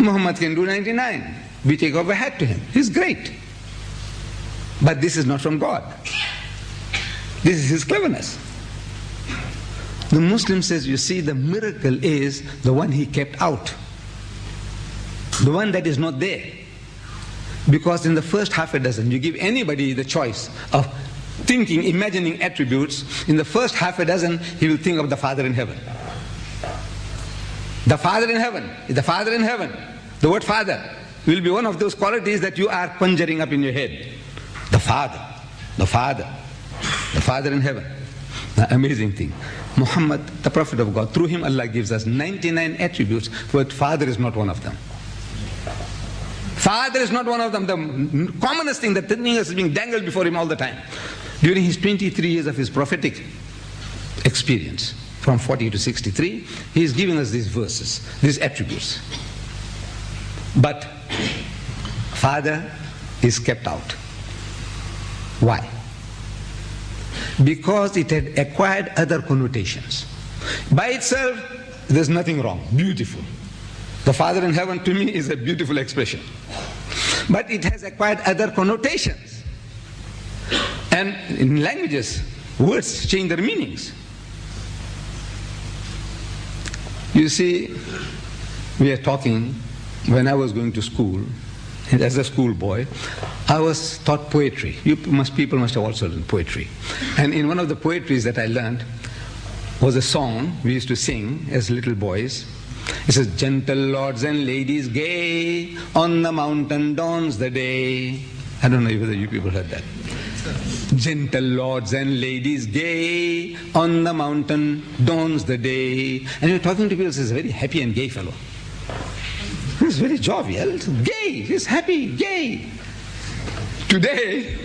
Muhammad can do 99. We take off a hat to him. He's great. But this is not from God. This is his cleverness. The Muslim says, you see, the miracle is the one he kept out. The one that is not there. Because in the first half a dozen, you give anybody the choice of thinking, imagining attributes. In the first half a dozen, he will think of the Father in heaven. The Father in heaven. The Father in heaven. The word Father will be one of those qualities that you are conjuring up in your head. The Father. The Father. The Father in heaven. The amazing thing. Muhammad, the Prophet of God, through him Allah gives us 99 attributes, but Father is not one of them. Father is not one of them. The commonest thing, that thing is being dangled before him all the time. During his 23 years of his prophetic experience, from 40 to 63, he is giving us these verses, these attributes. But Father is kept out. Why? Because it had acquired other connotations. By itself, there's nothing wrong. Beautiful. The Father in heaven to me is a beautiful expression. But it has acquired other connotations. And in languages, words change their meanings. You see, we are talking, when I was going to school, and as a schoolboy, I was taught poetry. People must have also learned poetry. And in one of the poetries that I learned was a song we used to sing as little boys. It says, gentle lords and ladies gay, on the mountain dawns the day. I don't know whether you people heard that. Gentle lords and ladies gay, on the mountain dawns the day. And you're talking to people, he's a very happy and gay fellow. He's very jovial, gay, he's happy, gay. Today,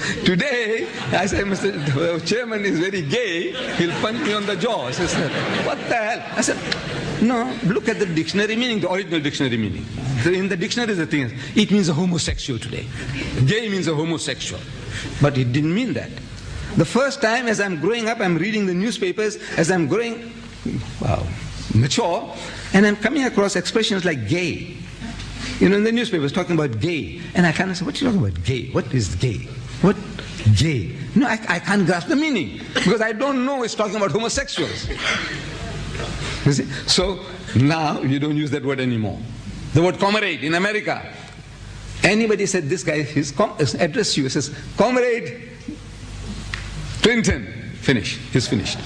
I say, Mr. Chairman is very gay, he'll punch me on the jaw. I says, what the hell? I said, no, look at the dictionary meaning, the original dictionary meaning. In the dictionary, the thing is, it means a homosexual today. Gay means a homosexual. But it didn't mean that. The first time as I'm growing up, I'm reading the newspapers, as I'm growing mature, and I'm coming across expressions like gay. You know, in the newspapers talking about gay. And I kind of say, what are you talking about, gay? What is gay? What? Gay. No, I can't grasp the meaning. Because I don't know it's talking about homosexuals. You see? So now you don't use that word anymore. The word comrade in America. Anybody said this guy, his address you, says, Comrade Clinton. Finish. He's finished.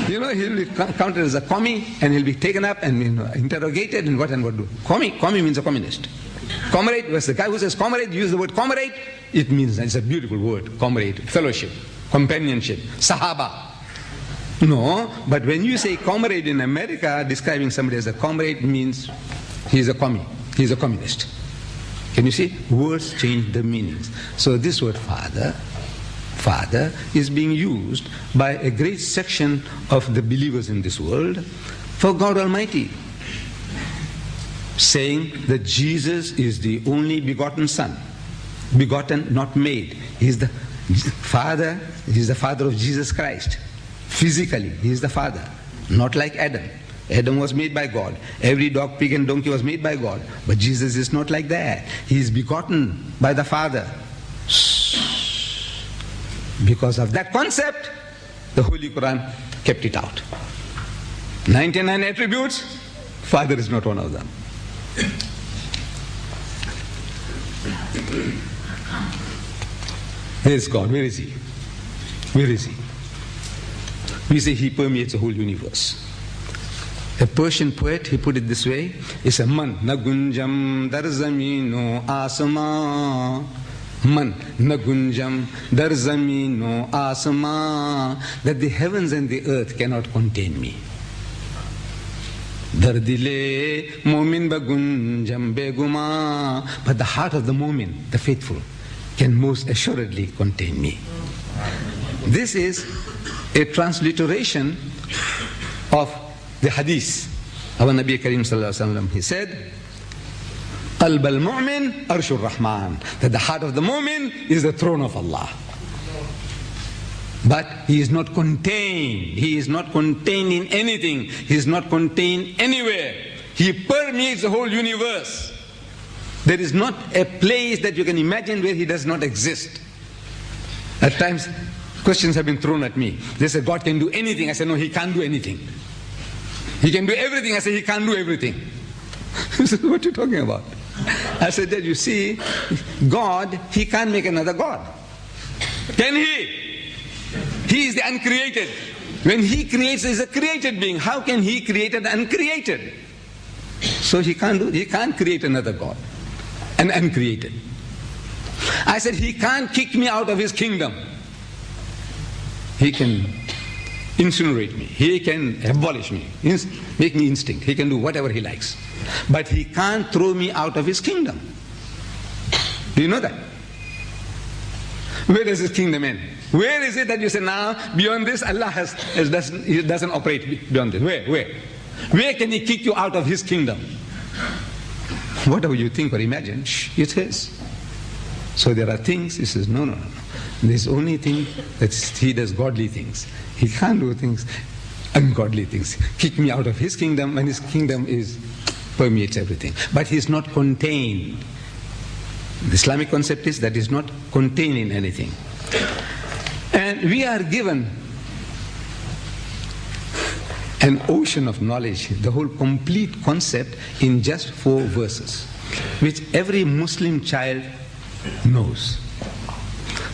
You know, he'll be counted as a commie, and he'll be taken up and interrogated and what do. Commie means a communist. Comrade was the guy who says comrade, use the word comrade, it means, it's a beautiful word, comrade, fellowship, companionship, sahaba. No, but when you say comrade in America, describing somebody as a comrade means he's a commie, he's a communist. Can you see? Words change the meanings. So this word Father is being used by a great section of the believers in this world for God Almighty, saying that Jesus is the only begotten Son, begotten, not made. He's the Father, he's the Father of Jesus Christ. Physically, he is the Father, not like Adam. Adam was made by God. Every dog, pig and donkey was made by God. But Jesus is not like that. He is begotten by the Father. Because of that concept, the Holy Quran kept it out. 99 attributes, Father is not one of them. Where is God? Where is He? Where is He? We say He permeates the whole universe. A Persian poet, he put it this way, he said, Man nagunjam dar zamino asma. Man nagunjam dar zamino asma. That the heavens and the earth cannot contain me. Dar dile mu'min bagunjam beguma. But the heart of the mu'min, the faithful, can most assuredly contain me. This is a transliteration of the hadith. Our Nabi Karim sallallahu alaihi wasallam, he said, Qalb al-mu'min arshur rahman. That the heart of the mu'min is the throne of Allah. But he is not contained. He is not contained in anything. He is not contained anywhere. He permeates the whole universe. There is not a place that you can imagine where He does not exist. At times, questions have been thrown at me. They say, God can do anything. I say, no, He can't do anything. He can do everything. I say, He can't do everything. What are you talking about? I said that, you see, God, He can't make another God. Can He? He is the uncreated. When He creates, He is a created being. How can He create an uncreated? So He can't create another God, an uncreated. I said, He can't kick me out of His kingdom. He can incinerate me. He can abolish me, make me extinct. He can do whatever He likes. But He can't throw me out of His kingdom. Do you know that? Where does His kingdom end? Where is it that you say, now, beyond this, Allah doesn't operate beyond this? Where? Where can He kick you out of His kingdom? Whatever you think or imagine, it's His. So there are things, He says, no. There's only thing that He does godly things. He can't do things, ungodly things. Kick me out of His kingdom, and His kingdom permeates everything. But He is not contained. The Islamic concept is that He is not contained in anything. And we are given an ocean of knowledge, the whole complete concept in just 4 verses, which every Muslim child knows.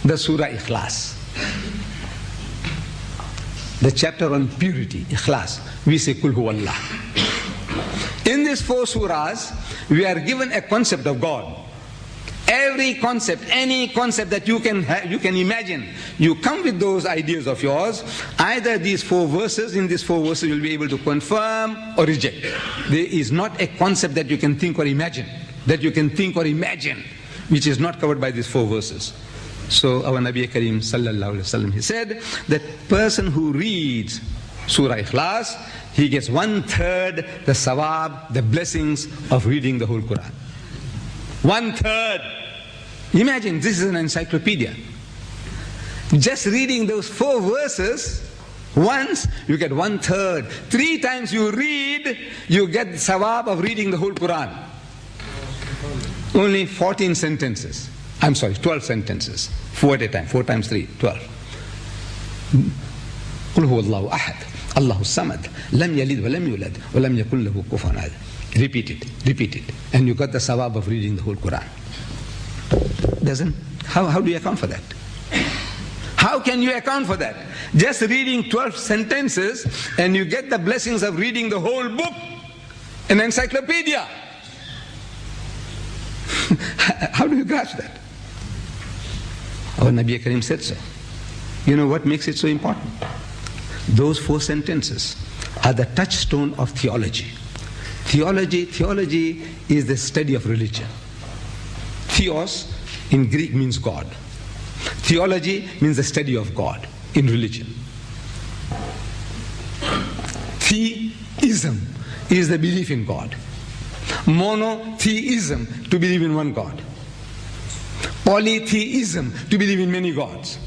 The Surah Ikhlas, the chapter on purity, Ikhlas, we say Kul Huwallah. In these 4 surahs, we are given a concept of God. Every concept, any concept that you can imagine, you come with those ideas of yours. Either these 4 verses, in these 4 verses, you'll be able to confirm or reject. There is not a concept that you can think or imagine, which is not covered by these 4 verses. So our Nabi Kareem sallallahu alaihi wasallam, he said that person who reads Surah Ikhlas, he gets 1/3 the sawab, the blessings of reading the whole Quran. 1/3. Imagine, this is an encyclopedia. Just reading those 4 verses once, you get 1/3. 3 times you read, you get the sawab of reading the whole Quran. Only 14 sentences. I'm sorry, 12 sentences. 4 at a time. 4 times 3, 12. قل هو الله أحد الله الصمد لم يلد ولم يولد ولم يكن له كفوا أحد. Repeat it. And you got the sawab of reading the whole Quran. How do you account for that? How can you account for that? Just reading 12 sentences and you get the blessings of reading the whole book, an encyclopedia. How do you grasp that? Our Nabi Karim said so. You know what makes it so important? Those 4 sentences are the touchstone of theology. Theology is the study of religion. Theos in Greek means God. Theology means the study of God in religion. Theism is the belief in God. Monotheism, to believe in one God. Polytheism, to believe in many gods.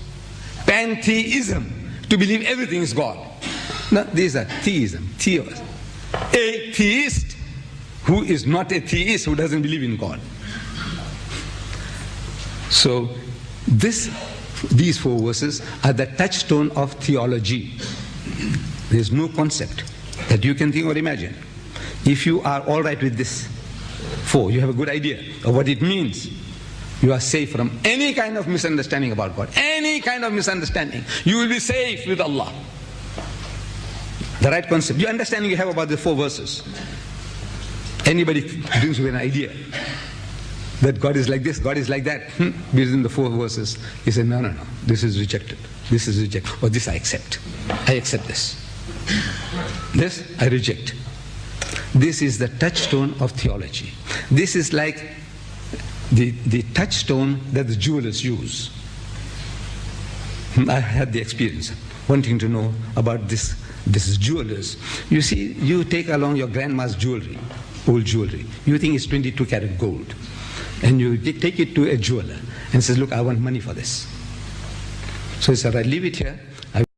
Pantheism, to believe everything is God. Now, these are theism, theos. A theist who is not a theist, who doesn't believe in God. So these 4 verses are the touchstone of theology. There is no concept that you can think or imagine. If you are all right with this 4, you have a good idea of what it means, you are safe from any kind of misunderstanding about God. Any kind of misunderstanding. You will be safe with Allah. The right concept. Your understanding you have about the 4 verses. Anybody brings you an idea that God is like this, God is like that, within the 4 verses, he said, no, this is rejected. This is rejected. Or this I accept. I accept this. This I reject. This is the touchstone of theology. This is like the touchstone that the jewelers use. I had the experience wanting to know about this jewelers. You see, you take along your grandma's jewelry, old jewelry. You think it's 22 karat gold. And you take it to a jeweler and says, look, I want money for this. So he said, right, leave it here.